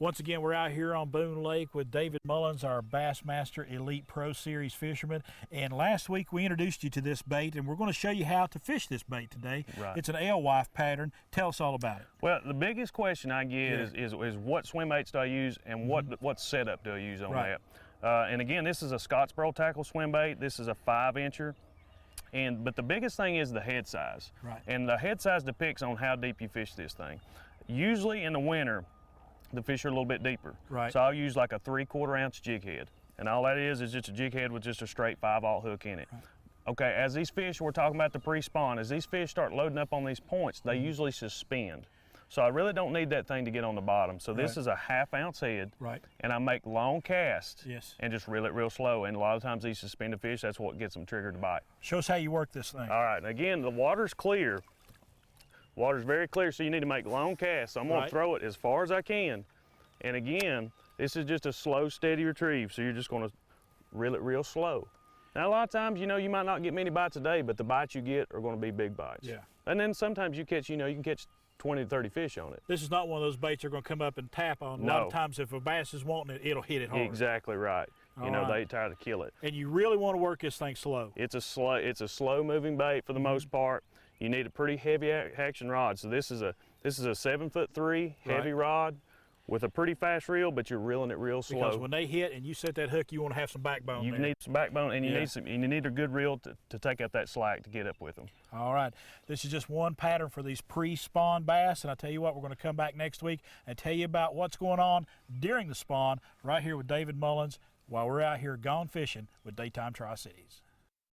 Once again, we're out here on Boone Lake with David Mullins, our Bassmaster Elite Pro Series fisherman. And last week we introduced you to this bait, and we're going to show you how to fish this bait today. Right. It's an alewife pattern. Tell us all about it. Well, the biggest question I get is what swim baits do I use, and what setup do I use on that? And again, this is a Scottsboro tackle swim bait. This is a 5-incher. But the biggest thing is the head size. Right. And the head size depicts on how deep you fish this thing. Usually in the winter, the fish are a little bit deeper. Right. So I'll use like a 3/4 ounce jig head. And all that is just a jig head with just a straight 5/0 hook in it. Right. Okay, as these fish, we're talking about the pre-spawn, as these fish start loading up on these points, they usually suspend. So I really don't need that thing to get on the bottom. So this is a 1/2 ounce head. Right. And I make long casts. Yes. And just reel it real slow. And a lot of times these suspended fish, that's what gets them triggered to bite. Show us how you work this thing. All right, and again, the water's clear. Water's very clear, so you need to make long casts. So I'm gonna throw it as far as I can. And again, this is just a slow, steady retrieve. So you're just gonna reel it real slow. Now, a lot of times, you know, you might not get many bites a day, but the bites you get are gonna be big bites. Yeah. And then sometimes you catch, you know, you can catch 20 to 30 fish on it. This is not one of those baits you're going to come up and tap on. A lot of times if a bass is wanting it, it'll hit it hard. Exactly right. You know, they try to kill it. And you really want to work this thing slow. It's a slow moving bait for the most part. You need a pretty heavy action rod. So this is a 7'3" heavy rod with a pretty fast reel, but you're reeling it real slow. Because when they hit and you set that hook, you want to have some backbone. You need some backbone, and you need a good reel to take up that slack to get up with them. All right, this is just one pattern for these pre-spawn bass, and I tell you what, we're going to come back next week and tell you about what's going on during the spawn right here with David Mullins while we're out here gone fishing with Daytime Tri-Cities.